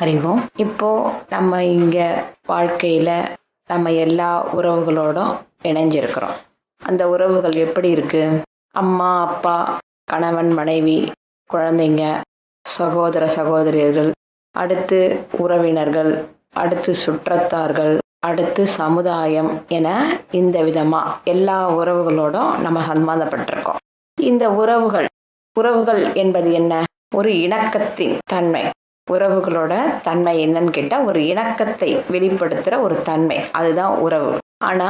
அறிவோம். இப்போ நம்ம இங்க வாழ்க்கையில நம்ம எல்லா உறவுகளோடும் இணைஞ்சிருக்கிறோம். அந்த உறவுகள் எப்படி இருக்கு? அம்மா, அப்பா, கணவன், மனைவி, குழந்தைங்க, சகோதர சகோதரியர்கள், அடுத்து உறவினர்கள், அடுத்து சுற்றத்தார்கள், அடுத்து சமுதாயம் என இந்த விதமா எல்லா உறவுகளோடும் நம்ம சம்பந்தப்பட்டிருக்கோம். இந்த உறவுகள் என்பது என்ன? ஒரு இணக்கத்தின் தன்மை. உறவுகளோட தன்மை என்னன்னு கேட்டா ஒரு இணக்கத்தை வெளிப்படுத்துற ஒரு தன்மை, அதுதான் உறவு. ஆனா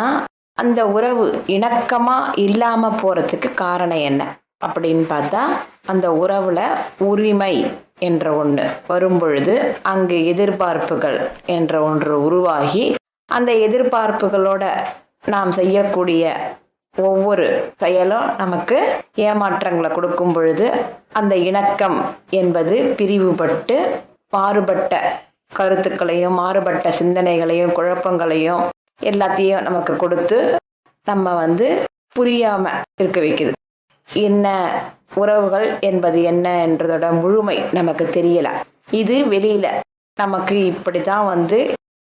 அந்த உறவு இணக்கமா இல்லாம போறதுக்கு காரணம் என்ன அப்படின்னு பார்த்தா, அந்த உறவுல உரிமை என்ற ஒன்று வரும் பொழுது அங்கு எதிர்பார்ப்புகள் என்ற ஒன்று உருவாகி, அந்த எதிர்பார்ப்புகளோட நாம் செய்யக்கூடிய ஒவ்வொரு செயலும் நமக்கு ஏமாற்றங்களை கொடுக்கும் பொழுது அந்த இணக்கம் என்பது பிரிவுபட்டு மாறுபட்ட கருத்துக்களையும் மாறுபட்ட சிந்தனைகளையும் குழப்பங்களையும் எல்லாத்தையும் நமக்கு கொடுத்து நம்ம புரியாம இருக்க வைக்குது. என்ன உறவுகள் என்பது என்ன என்றதோட முழுமை நமக்கு தெரியல. இது வெளியில நமக்கு இப்படிதான்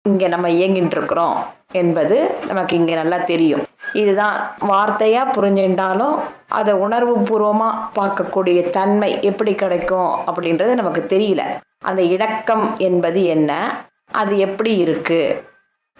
இங்க நம்ம இயங்கிட்டு இருக்கிறோம் என்பது நமக்கு இங்க நல்லா தெரியும். இதுதான் வார்த்தையா புரிஞ்சுட்டாலும் அதை உணர்வு பூர்வமா பார்க்கக்கூடிய தன்மை எப்படி கிடைக்கும் அப்படின்றது நமக்கு தெரியல. அந்த இணக்கம் என்பது என்ன, அது எப்படி இருக்கு,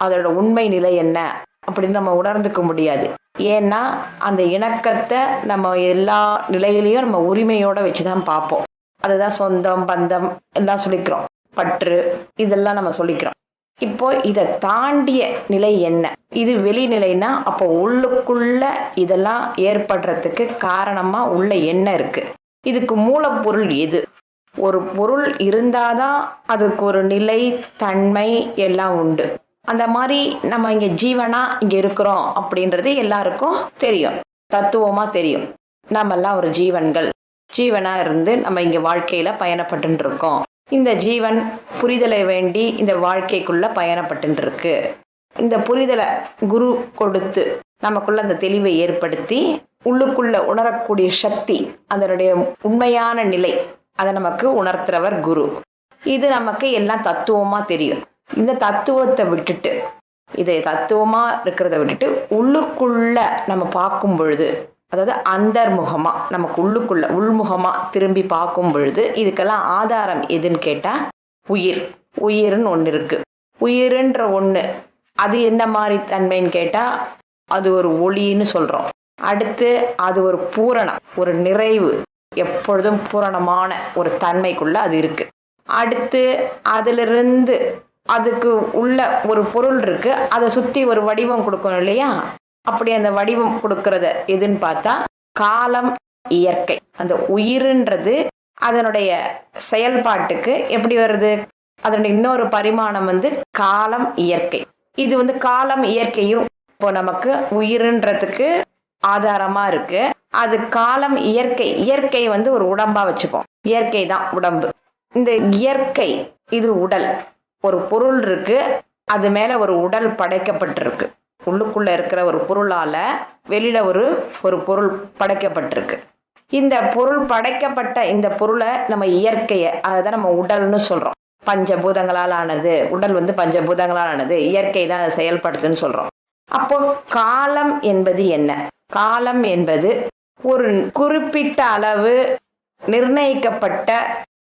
அதோட உண்மை நிலை என்ன அப்படின்னு நம்ம உணர்ந்துக்க முடியாது. ஏன்னா அந்த இணக்கத்தை நம்ம எல்லா நிலையிலையும் நம்ம உரிமையோட வச்சுதான் பார்ப்போம். அதுதான் சொந்தம், பந்தம் எல்லாம் சொல்லிக்கிறோம், பற்று இதெல்லாம் நம்ம சொல்லிக்கிறோம். இப்போ இதை தாண்டிய நிலை என்ன? இது வெளிநிலைனா அப்போ உள்ளுக்குள்ள இதெல்லாம் ஏற்படுறதுக்கு காரணமா உள்ள என்ன இருக்கு? இதுக்கு மூலப்பொருள் எது? ஒரு பொருள் இருந்தாதான் அதுக்கு ஒரு நிலை, தன்மை எல்லாம் உண்டு. அந்த மாதிரி நம்ம இங்க ஜீவனா இங்க இருக்கிறோம் அப்படின்றது எல்லாருக்கும் தெரியும், தத்துவமா தெரியும். நம்மெல்லாம் ஒரு ஜீவனா இருந்து நம்ம இங்க வாழ்க்கையில பயணப்பட்டு இருக்கோம். இந்த ஜீவன் புரிதலை வேண்டி இந்த வாழ்க்கைக்குள்ள பயணப்பட்டு இருக்கு. இந்த புரிதலை குரு கொடுத்து நமக்குள்ள அந்த தெளிவை ஏற்படுத்தி உள்ளுக்குள்ள உணரக்கூடிய சக்தி, அதனுடைய உண்மையான நிலை, அதை நமக்கு உணர்த்துறவர் குரு. இது நமக்கு எல்லாம் தத்துவமா தெரியும். இந்த தத்துவத்தை விட்டுட்டு, இதை தத்துவமா இருக்கிறத விட்டுட்டு உள்ளுக்குள்ள நம்ம பார்க்கும் பொழுது, அதாவது அந்தர்முகமா நமக்கு உள்ளுக்குள்ள உள்முகமா திரும்பி பார்க்கும் பொழுது இதுக்கெல்லாம் ஆதாரம் எதுன்னு கேட்டா உயிர்னு ஒன்று இருக்கு. உயிர்ன்ற ஒன்று அது என்ன மாதிரி தன்மைன்னு கேட்டா அது ஒரு ஒளின்னு சொல்றோம். அடுத்து அது ஒரு பூரணம், ஒரு நிறைவு, எப்பொழுதும் பூரணமான ஒரு தன்மைக்குள்ள அது இருக்கு. அடுத்து அதிலிருந்து அதுக்கு உள்ள ஒரு பொருள் இருக்கு, அதை சுத்தி ஒரு வடிவம் கொடுக்கணும் இல்லையா? அப்படி அந்த வடிவம் கொடுக்கறது எதுன்னு பார்த்தா காலம், இயற்கை. அந்த உயிர்ன்றது அதனுடைய செயல்பாட்டுக்கு எப்படி வருது? அதனுடைய இன்னொரு பரிமாணம் காலம், இயற்கை. இது காலம் இயற்கையும் இப்போ நமக்கு உயிர்ன்றதுக்கு ஆதாரமா இருக்கு. அது காலம், இயற்கை ஒரு உடம்பா வச்சுப்போம். இயற்கை தான் உடம்பு. இந்த இயற்கை இது உடல். ஒரு பொருள் இருக்கு, அது மேல ஒரு உடல் படைக்கப்பட்டிருக்கு. உள்ளுக்குள்ள இருக்கிற ஒரு பொருளால வெளியில ஒரு பொருள் படைக்கப்பட்டிருக்கு. இந்த பொருள் படைக்கப்பட்ட இந்த பொருளை நம்ம இயற்கையை, அதுதான் நம்ம உடல்னு சொல்றோம். பஞ்சபூதங்களால் ஆனது உடல், பஞ்சபூதங்களால் ஆனது, இயற்கை தான் அதை செயல்படுத்துன்னு சொல்றோம். அப்போ காலம் என்பது என்ன? காலம் என்பது ஒரு குறிப்பிட்ட அளவு நிர்ணயிக்கப்பட்ட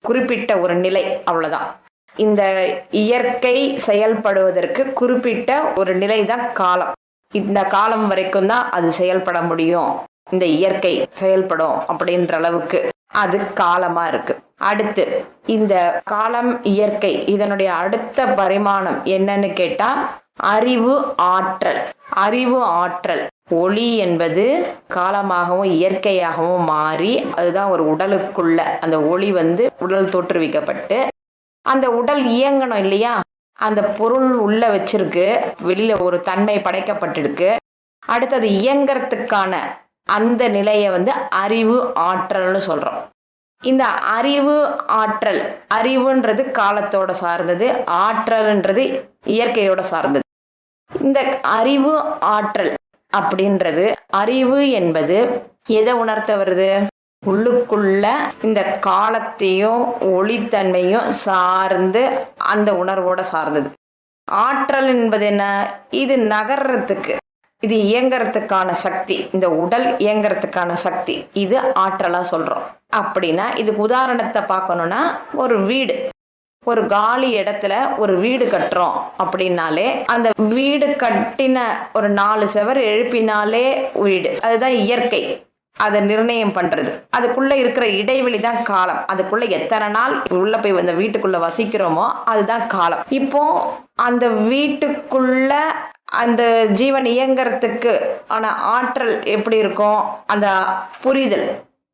குறிப்பிட்ட ஒரு நிலை, அவ்வளவுதான். இந்த இயற்கை செயல்படுவதற்கு குறிப்பிட்ட ஒரு நிலை தான் காலம். இந்த காலம் வரைக்கும் தான் அது செயல்பட முடியும், இந்த இயற்கை செயல்படும் அப்படின்ற அளவுக்கு அது காலமா இருக்கு. அடுத்து இந்த காலம், இயற்கை இதனுடைய அடுத்த பரிமாணம் என்னன்னு கேட்டா அறிவு, ஆற்றல். ஒளி என்பது காலமாகவும் இயற்கையாகவும் மாறி அதுதான் ஒரு உடலுக்குள்ள அந்த ஒளி உடல் தோற்றுவிக்கப்பட்டு அந்த உடல் இயங்கணும் இல்லையா? அந்த பொருள் உள்ள வச்சிருக்கு, வெளியில ஒரு தன்மை படைக்கப்பட்டிருக்கு. அடுத்தது இயங்கிறதுக்கான அந்த நிலையை அறிவு, ஆற்றல்னு சொல்றோம். இந்த அறிவு, ஆற்றல், அறிவுன்றது காலத்தோட சார்ந்தது, ஆற்றல்ன்றது இயற்கையோட சார்ந்தது. இந்த அறிவு, ஆற்றல் அப்படின்றது, அறிவு என்பது எதை உணர்த்த வருது? உள்ளுக்குள்ள இந்த காலத்தையும் ஒளித்தன்மையும் சார்ந்து அந்த உணர்வோட சார்ந்தது. ஆற்றல் என்பது என்ன? இது நகர்றதுக்கு, இது இயங்கிறதுக்கான சக்தி, இந்த உடல் இயங்கிறதுக்கான சக்தி, இது ஆற்றலா சொல்றோம். அப்படின்னா இதுக்கு உதாரணத்தை பார்க்கணும்னா, ஒரு வீடு, ஒரு காலி இடத்துல ஒரு வீடு கட்டுறோம் அப்படின்னாலே அந்த வீடு கட்டின ஒரு 4 செவர் எழுப்பினாலே வீடு, அதுதான் இயற்கை. அதை நிர்ணயம் பண்றது, அதுக்குள்ள இருக்கிற இடைவெளி தான் காலம். அதுக்குள்ள எத்தனை நாள் உள்ள போய் அந்த வீட்டுக்குள்ள வசிக்கிறோமோ அதுதான் காலம். இப்போ அந்த வீட்டுக்குள்ள அந்த ஜீவன் இயங்கிறதுக்கு ஆன ஆற்றல் எப்படி இருக்கும், அந்த புரிதல்,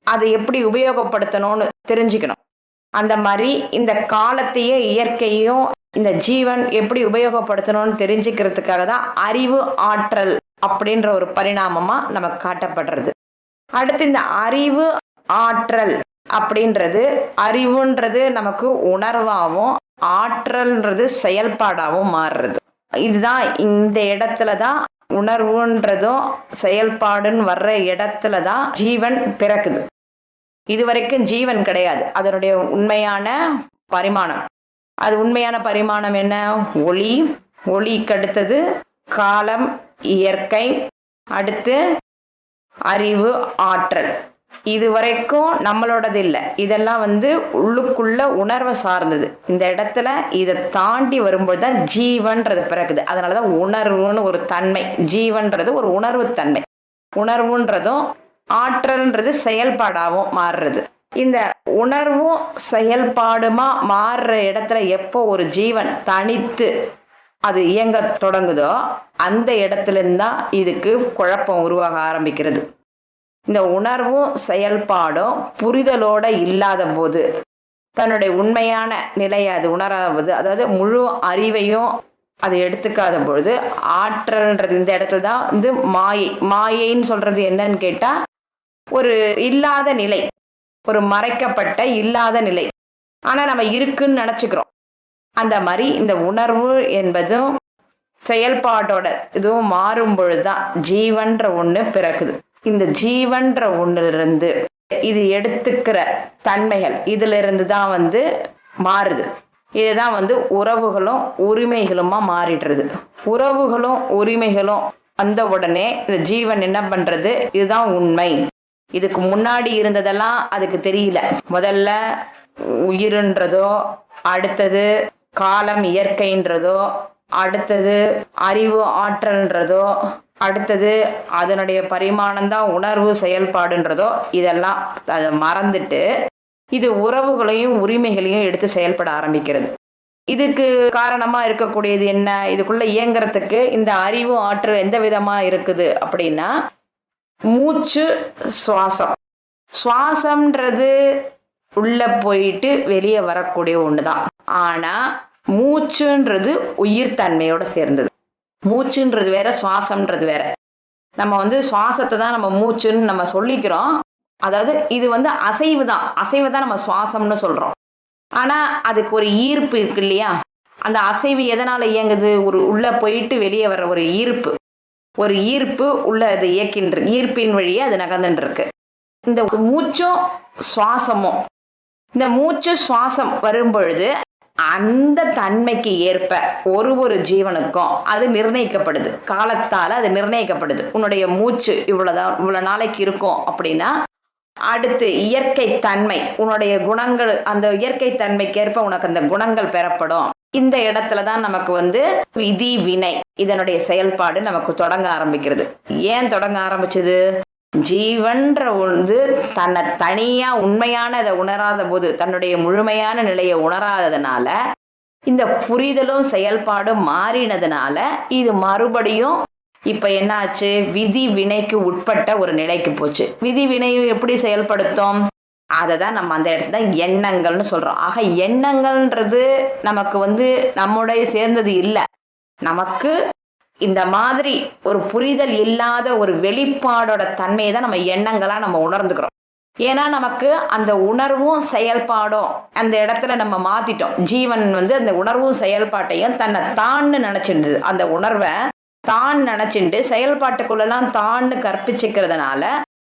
அதை எப்படி உபயோகப்படுத்தணும்னு தெரிஞ்சுக்கணும். அந்த மாதிரி இந்த காலத்தையும் இயற்கையும் இந்த ஜீவன் எப்படி உபயோகப்படுத்தணும்னு தெரிஞ்சுக்கிறதுக்காக தான் அறிவு ஆற்றல் அப்படின்ற ஒரு பரிணாமமா நமக்கு காட்டப்படுறது. அடுத்து இந்த அறிவு ஆற்றல் அப்படின்றது, அறிவுன்றது நமக்கு உணர்வாகவும் ஆற்றல்ன்றது செயல்பாடாகவும் மாறுறது. இதுதான் இந்த இடத்துல தான் உணர்வுன்றதும் செயல்பாடுன்னு வர்ற இடத்துல தான் ஜீவன் பிறக்குது. இதுவரைக்கும் ஜீவன் கிடையாது, அதனுடைய உண்மையான பரிமாணம். அது உண்மையான பரிமாணம் என்ன? ஒளி, ஒளிக்கு அடுத்தது காலம், இயற்கை, அடுத்து அறிவு ஆற்றல். இது வரைக்கும் நம்மளோடது இல்லை, இதெல்லாம் உள்ளுக்குள்ள உணர்வை சார்ந்தது. இந்த இடத்துல இதை தாண்டி வரும்போது தான் ஜீவன்றது பிறகுது. அதனாலதான் உணர்வுன்னு ஒரு தன்மை, ஜீவன்றது ஒரு உணர்வு தன்மை, உணர்வுன்றதும் ஆற்றல்ன்றது செயல்பாடாகவும் மாறுறது. இந்த உணர்வும் செயல்பாடுமா மாறுற இடத்துல எப்போ ஒரு ஜீவன் தனித்து அது இயங்க தொடங்குதோ அந்த இடத்துல இருந்தான் இதுக்கு குழப்பம் உருவாக ஆரம்பிக்கிறது. இந்த உணர்வும் செயல்பாடும் புரிதலோட இல்லாத போது, தன்னுடைய உண்மையான நிலையை அது உணராவது, அதாவது முழு அறிவையும் அது எடுத்துக்காத பொழுது ஆற்றல்ன்றது இந்த இடத்துல தான் மாயை. மாயைன்னு சொல்றது என்னன்னு கேட்டா, ஒரு இல்லாத நிலை, ஒரு மறைக்கப்பட்ட இல்லாத நிலை. ஆனா நம்ம இருக்குன்னு நினைச்சுக்கிறோம். அந்த மாதிரி இந்த உணர்வு என்பதும் செயல்பாட்டோட இதுவும் மாறும் பொழுதுதான் ஜீவன்ற ஒண்ணு பிறக்குது. இந்த ஜீவன்ற ஒண்ணிலிருந்து இது எடுத்துக்கிற தன்மைகள் இதுல இருந்து தான் மாறுது. இதுதான் உறவுகளும் உரிமைகளுமா மாறிடுறது. உறவுகளும் உரிமைகளும் வந்த உடனே இந்த ஜீவன் என்ன பண்றது, இதுதான் உண்மை, இதுக்கு முன்னாடி இருந்ததெல்லாம் அதுக்கு தெரியல. முதல்ல உயிருன்றதோ, அடுத்தது காலம் இயற்கைன்றதோ, அடுத்தது அறிவு ஆற்றல்ன்றதோ, அடுத்தது அதனுடைய பரிமாணம் தான் உணர்வு செயல்பாடுன்றதோ, இதெல்லாம் அதை மறந்துட்டு இது உறவுகளையும் உரிமைகளையும் எடுத்து செயல்பட ஆரம்பிக்கிறது. இதுக்கு காரணமா இருக்கக்கூடியது என்ன? இதுக்குள்ள இயங்குறதுக்கு இந்த அறிவு ஆற்றல் எந்த விதமா இருக்குது அப்படின்னா, மூச்சு, சுவாசம். சுவாசம்ன்றது உள்ள போயிட்டு வெளியே வரக்கூடிய ஒண்ணுதான். ஆனா மூச்சுன்றது உயிர் தன்மையோட சேர்ந்தது. மூச்சுன்றது வேற, சுவாசம்ன்றது வேற. நம்ம சுவாசத்தை தான் நம்ம மூச்சுன்னு நம்ம சொல்லிக்கிறோம். அதாவது இது அசைவு தான், அசைவு தான் நம்ம சுவாசம்னு சொல்றோம். ஆனா அதுக்கு ஒரு ஈர்ப்பு இருக்கு இல்லையா? அந்த அசைவு எதனால இயங்குது? ஒரு உள்ள போயிட்டு வெளியே வர்ற ஒரு ஈர்ப்பு, ஒரு ஈர்ப்பு உள்ள அது இயக்கின்ற ஈர்ப்பின் வழியே அது நகர்ந்துட்டு இருக்கு. இந்த மூச்சும் சுவாசமும், இந்த மூச்சு சுவாசம் வரும் பொழுது அந்த தன்மைக்கு ஏற்ப ஒரு ஜீவனுக்கும் அது நிர்ணயிக்கப்படுது, காலத்தால அது நிர்ணயிக்கப்படுது. உன்னுடைய மூச்சு இவ்வளவுதான், இவ்வளவு நாளைக்கு இருக்கும் அப்படின்னா, அடுத்து இயற்கை தன்மை, உன்னுடைய குணங்கள், அந்த இயற்கை தன்மைக்கேற்ப உனக்கு அந்த குணங்கள் பெறப்படும். இந்த இடத்துலதான் நமக்கு விதி வினை இதனுடைய செயல்பாடு நமக்கு தொடங்க ஆரம்பிக்கிறது. ஏன் தொடங்க ஆரம்பிச்சது? ஜீவன்ற தன்னை தனியா உண்மையான அதை உணராத போது, தன்னுடைய முழுமையான நிலையை உணராததுனால, இந்த புரிதலும் செயல்பாடும் மாறினதுனால இது மறுபடியும் இப்ப என்ன ஆச்சு? விதி வினைக்கு உட்பட்ட ஒரு நிலைக்கு போச்சு. விதி வினையும் எப்படி செயல்படுத்தும்? அதை தான் நம்ம அந்த இடத்துல எண்ணங்கள்னு சொல்றோம். ஆக எண்ணங்கள்ன்றது நமக்கு நம்முடைய சேர்ந்தது இல்லை. நமக்கு இந்த மாதிரி ஒரு புரிதல் இல்லாத ஒரு வெளிப்பாடோட தன்மையை தான் நம்ம எண்ணங்களா நம்ம உணர்ந்துக்கிறோம். ஏன்னா நமக்கு அந்த உணர்வும் செயல்பாடும் அந்த இடத்துல நம்ம மாத்திட்டோம். ஜீவன் அந்த உணர்வும் செயல்பாட்டையும் தன்னை தான்னு நினைச்சிருந்தது. அந்த உணர்வை தான் நினைச்சுட்டு செயல்பாட்டுக்குள்ளெல்லாம் தான்னு கற்பிச்சுக்கிறதுனால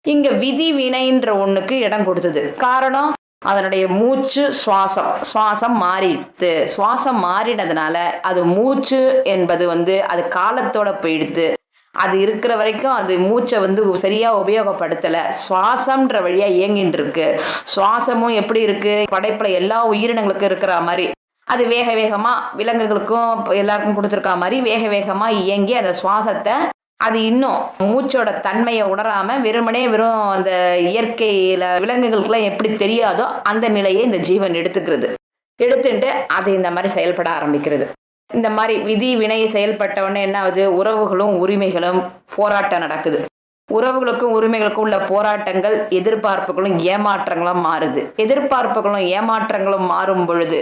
இங்க விதி வினைன்ற ஒண்ணுக்கு இடம் கொடுத்தது. காரணம், அதனுடைய மூச்சு சுவாசம் மாறிடுது. சுவாசம் மாறினதுனால அது மூச்சு என்பது அது காலத்தோட போயிடுது. அது இருக்கிற வரைக்கும் அது மூச்சை சரியா உபயோகப்படுத்தல. சுவாசம்ன்ற வழியா இயங்கிட்டு இருக்கு. சுவாசமும் எப்படி இருக்கு, படைப்புல எல்லா உயிரினங்களுக்கும் இருக்கிற மாதிரி அது வேக வேகமா விலங்குகளுக்கும் எல்லாருக்கும் கொடுத்துருக்கா மாதிரி வேக வேகமா இயங்கி அந்த சுவாசத்தை அது இன்னும் மூச்சோட தன்மையை உணராம வெறும் அந்த இயற்கையில விலங்குகளுக்குலாம் எப்படி தெரியாதோ அந்த நிலையை இந்த ஜீவன் எடுத்துட்டு அது இந்த மாதிரி செயல்பட ஆரம்பிக்கிறது. இந்த மாதிரி விதி வினை செயல்பட்ட உடனே என்ன ஆகுது, உறவுகளும் உரிமைகளும் போராட்டம் நடக்குது. உறவுகளுக்கும் உரிமைகளுக்கும் உள்ள போராட்டங்கள் எதிர்பார்ப்புகளும் ஏமாற்றங்களும் மாறுது. எதிர்பார்ப்புகளும் ஏமாற்றங்களும் மாறும் பொழுது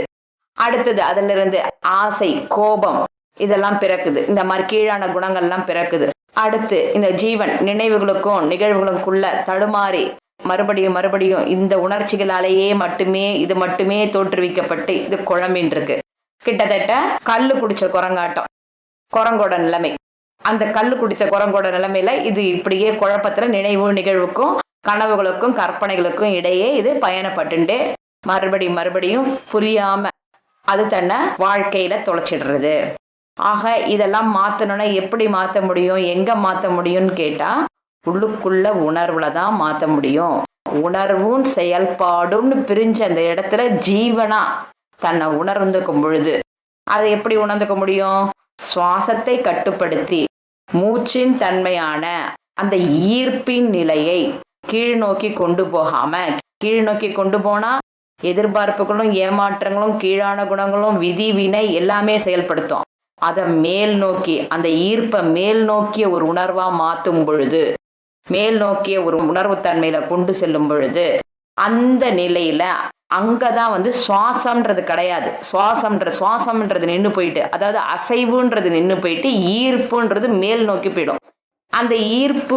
அடுத்தது அதுல இருந்து ஆசை, கோபம் இதெல்லாம் பிறக்குது. இந்த மாதிரி கீழான குணங்கள்லாம் பிறக்குது. அடுத்து இந்த ஜீவன் நினைவுகளுக்கும் நிகழ்வுகளுக்குள்ள தடுமாறி மறுபடியும் இந்த உணர்ச்சிகளாலேயே இது மட்டுமே தோற்றுவிக்கப்பட்டு இது குழம்பின் இருக்கு. கிட்டத்தட்ட கல்லு குடிச்ச குரங்கோட நிலைமை. அந்த கல்லு குடித்த குரங்கோட நிலைமையில இது இப்படியே குழப்பத்துல நிகழ்வுக்கும் கனவுகளுக்கும் கற்பனைகளுக்கும் இடையே இது பயணப்பட்டுட்டே மறுபடியும் புரியாம அது தன்னை வாழ்க்கையில தொலைச்சிடுறது. ஆக இதெல்லாம் மாத்தணும்னா எப்படி மாத்த முடியும், எங்க மாத்த முடியும்னு கேட்டா உள்ளுக்குள்ள உணர்வுல தான் மாத்த முடியும். உணர்வும் செயல்பாடும்னு பிரிஞ்ச அந்த இடத்துல ஜீவனா தன்னை உணர்ந்துக்கும் பொழுது அதை எப்படி உணர்ந்துக்க முடியும், சுவாசத்தை கட்டுப்படுத்தி மூச்சின் தன்மையான அந்த ஈர்ப்பின் நிலையை கீழ் நோக்கி கொண்டு போனா எதிர்பார்ப்புகளும் ஏமாற்றங்களும் கீழான குணங்களும் விதி வினை எல்லாமே செயல்படுத்தும். அதை மேல் நோக்கி அந்த ஈர்ப்பை மேல் நோக்கிய ஒரு உணர்வா மாற்றும் பொழுது, மேல் நோக்கிய ஒரு உணர்வு தன்மையில கொண்டு செல்லும் பொழுது அந்த நிலையில அங்கதான் சுவாசம்ன்றது கிடையாது. சுவாசம்ன்றது நின்று போயிட்டு, அதாவது அசைவுன்றது நின்று போயிட்டு ஈர்ப்புன்றது மேல் நோக்கி போயிடும். அந்த ஈர்ப்பு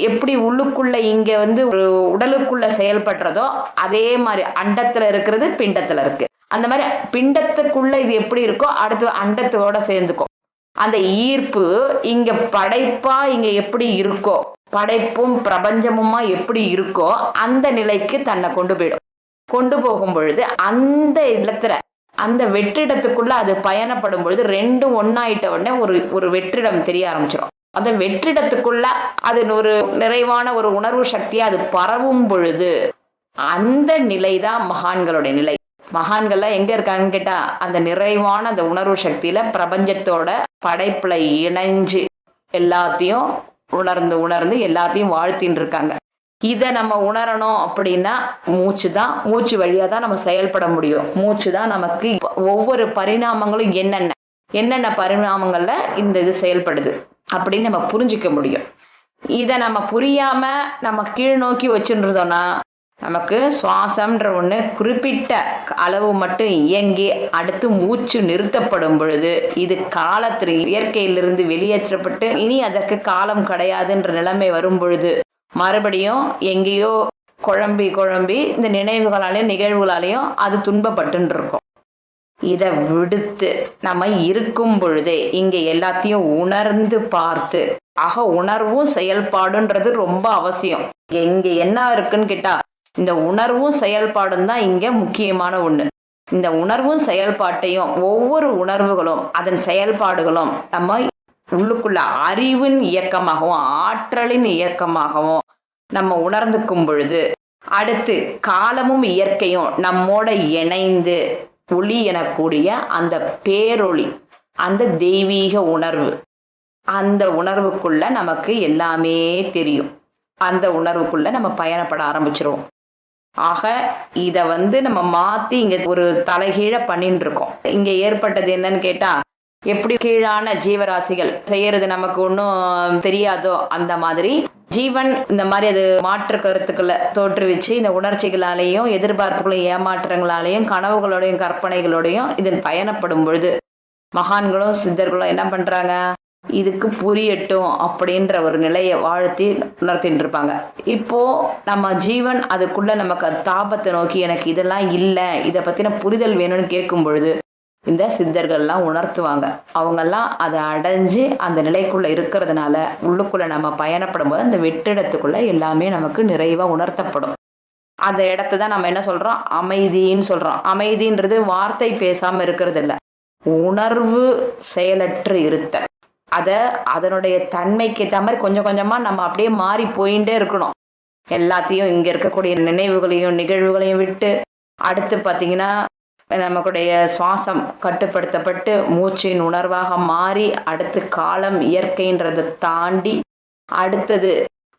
எப்படி உள்ளுக்குள்ள இங்க ஒரு உடலுக்குள்ள செயல்படுறதோ அதே மாதிரி அண்டத்துல இருக்கிறது பிண்டத்துல இருக்கு. அந்த மாதிரி பிண்டத்துக்குள்ள இது எப்படி இருக்கோ அடுத்து அண்டத்தோட சேர்ந்துக்கும். அந்த ஈர்ப்பு இங்க படைப்பா இங்க எப்படி இருக்கோ, படைப்பும் பிரபஞ்சமுமா எப்படி இருக்கோ அந்த நிலைக்கு தன்னை கொண்டு போகும் பொழுது அந்த இடத்துல அந்த வெற்றிடத்துக்குள்ள அது பயணப்படும் பொழுது ரெண்டும் ஒன்னாயிட்ட உடனே ஒரு வெற்றிடம் தெரிய ஆரம்பிச்சிடும். அந்த வெற்றிடத்துக்குள்ள அது ஒரு நிறைவான ஒரு உணர்வு சக்தியா அது பரவும் பொழுது அந்த நிலைதான் மகான்களுடைய நிலை. மகான்கள்லாம் எங்க இருக்காங்கன்னு கேட்டா அந்த நிறைவான அந்த உணர்வு சக்தியில பிரபஞ்சத்தோட படைப்புல இணைஞ்சு எல்லாத்தையும் உணர்ந்து எல்லாத்தையும் வாழ்த்தின்னு இருக்காங்க. இதை நம்ம உணரணும் அப்படின்னா மூச்சு வழியா தான் நம்ம செயல்பட முடியும். மூச்சு தான் நமக்கு ஒவ்வொரு பரிணாமங்களும் என்னென்ன பரிணாமங்கள்ல இந்த இது செயல்படுது அப்படின்னு நம்ம புரிஞ்சிக்க முடியும். இதை நம்ம புரியாம நம்ம கீழ் நோக்கி வச்சுருந்தோம்னா நமக்கு சுவாசம்ன்ற ஒன்று குறிப்பிட்ட அளவு மட்டும் இயங்கி அடுத்து மூச்சு நிறுத்தப்படும் பொழுது இது காலத்தில் இயற்கையிலிருந்து வெளியேற்றப்பட்டு இனி அதற்கு காலம் கிடையாதுன்ற நிலைமை வரும் பொழுது மறுபடியும் எங்கேயோ குழம்பி இந்த நினைவுகளாலையும் நிகழ்வுகளாலையும் அது துன்பப்பட்டு இருக்கும். இதை விடுத்து நம்ம இருக்கும் பொழுதே இங்க எல்லாத்தையும் உணர்ந்து பார்த்து உணர்வும் செயல்பாடுன்றது ரொம்ப அவசியம். இங்க என்ன இருக்குன்னு கேட்டா இந்த உணர்வும் செயல்பாடும் தான் இங்க முக்கியமான ஒண்ணு. இந்த உணர்வும் செயல்பாட்டையும் ஒவ்வொரு உணர்வுகளும் அதன் செயல்பாடுகளும் நம்ம உள்ளுக்குள்ள அறிவின் இயக்கமாகவும் ஆற்றலின் இயக்கமாகவும் நம்ம உணர்ந்துக்கும் பொழுது அடுத்து காலமும் இயற்கையும் நம்மோட இணைந்து ஒளி எனக்கூடிய அந்த பேரொளி, அந்த தெய்வீக உணர்வு, அந்த உணர்வுக்குள்ள நமக்கு எல்லாமே தெரியும். அந்த உணர்வுக்குள்ள நம்ம பயணப்பட ஆரம்பிச்சிருவோம். ஆக இதை நம்ம மாத்தி இங்க ஒரு தலைகீழ பண்ணிட்டு இருக்கோம். இங்க ஏற்பட்டது என்னன்னு கேட்டா எப்படி கீழான ஜீவராசிகள் செய்யறது நமக்கு ஒன்றும் தெரியாதோ அந்த மாதிரி ஜீவன் இந்த மாதிரி அது மாற்று கருத்துக்களை தோற்றுவிச்சு இந்த உணர்ச்சிகளாலேயும் எதிர்பார்ப்புகளையும் ஏமாற்றங்களாலேயும் கனவுகளோடையும் கற்பனைகளோடையும் இதன் பயணப்படும் பொழுது மகான்களும் சித்தர்களும் என்ன பண்றாங்க, இதுக்கு புரியட்டும் அப்படின்ற ஒரு நிலையை வாழ்த்தி உணர்த்தின்னு இருப்பாங்க. இப்போ நம்ம ஜீவன் அதுக்குள்ள நமக்கு தாபத்தை நோக்கி எனக்கு இதெல்லாம் இல்லை, இதை பத்தின புரிதல் வேணும்னு கேட்கும் பொழுது இந்த சித்தர்கள்லாம் உணர்த்துவாங்க. அவங்கெல்லாம் அதை அடைஞ்சு அந்த நிலைக்குள்ளே இருக்கிறதுனால உள்ளுக்குள்ளே நம்ம பயணப்படும் போது அந்த வெற்றிடத்துக்குள்ளே எல்லாமே நமக்கு நிறைவாக உணர்த்தப்படும். அந்த இடத்த தான் நம்ம என்ன சொல்கிறோம், அமைதின்னு சொல்கிறோம். அமைதின்றது வார்த்தை பேசாமல் இருக்கிறது இல்லை, உணர்வு செயலற்று இருத்தல். அதை அதனுடைய தன்மைக்கு ஏற்ற மாதிரி கொஞ்சம் கொஞ்சமாக நம்ம அப்படியே மாறி போயிட்டே இருக்கணும். எல்லாத்தையும் இங்கே இருக்கக்கூடிய நினைவுகளையும் நிகழ்வுகளையும் விட்டு அடுத்து பார்த்தீங்கன்னா நமக்குடைய சுவாசம் கட்டுப்படுத்தப்பட்டு மூச்சின் உணர்வாக மாறி அடுத்து காலம் இயற்கைன்றதை தாண்டி அடுத்தது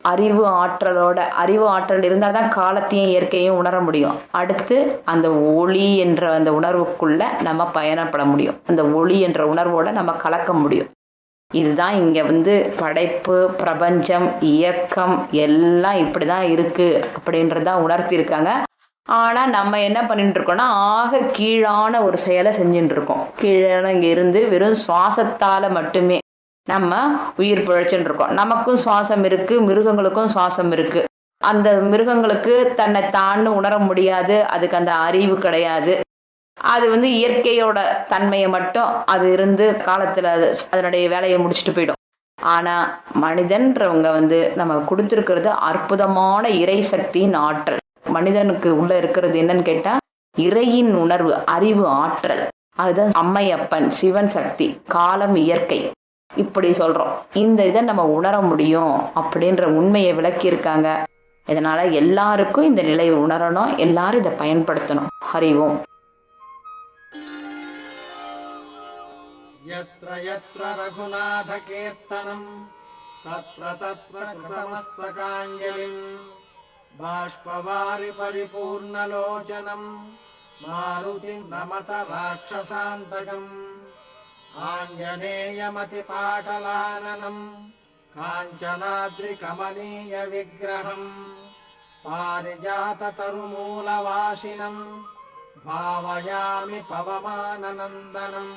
அறிவு ஆற்றல் இருந்தால் தான் காலத்தையும் இயற்கையும் உணர முடியும். அடுத்து அந்த ஒளி என்ற அந்த உணர்வுக்குள்ள நம்ம பயணப்பட முடியும். அந்த ஒளி என்ற உணர்வோட நம்ம கலக்க முடியும். இதுதான் இங்கே படைப்பு, பிரபஞ்சம், இயக்கம் எல்லாம் இப்படி தான் இருக்குது அப்படின்றதான் உணர்த்தியிருக்காங்க. ஆனால் நம்ம என்ன பண்ணிட்டு இருக்கோம்னா ஆக கீழான ஒரு செயலை செஞ்சுட்டு இருக்கோம். கீழான இங்கே இருந்து வெறும் சுவாசத்தால் மட்டுமே நம்ம உயிர் பிழைச்சுட்டு இருக்கோம். நமக்கும் சுவாசம் இருக்குது, மிருகங்களுக்கும் சுவாசம் இருக்குது. அந்த மிருகங்களுக்கு தன்னை தான்னு உணர முடியாது, அதுக்கு அந்த அறிவு கிடையாது. அது இயற்கையோட தன்மையை மட்டும் அது இருந்து காலத்தில் அதனுடைய வேலையை முடிச்சுட்டு போயிடும். ஆனால் மனிதன்றவங்க நம்ம கொடுத்துருக்கிறது அற்புதமான இறை சக்தியின் ஆற்றல். மனிதனுக்கு உள்ள இருக்கிறது என்னன்னு கேட்டால் இறையின் உணர்வு, அறிவு, ஆற்றல். அதுதான் அம்மையப்பன், சிவன் சக்தி, காலம், இயற்கை, இப்படி சொல்கிறோம். இந்த இதை நம்ம உணர முடியும் அப்படின்ற உண்மையை விளக்கியிருக்காங்க. இதனால் எல்லாருக்கும் இந்த நிலையை உணரணும், எல்லாரும் இதை பயன்படுத்தணும். ஹரி ஓம். यत्र यत्र रघुनाथ कीर्तनं तत्र तत्र कृतमस्तकाञ्जलिं बाष्पवारि परिपूर्णलोचनं मारुतिं नमत राक्षसान्तकम् आञ्जनेयमतिपाटलाननं काञ्चनाद्रिकमनीयविग्रहं पारिजाततरुमूलवासिनं भावयामि पवमाननन्दनम्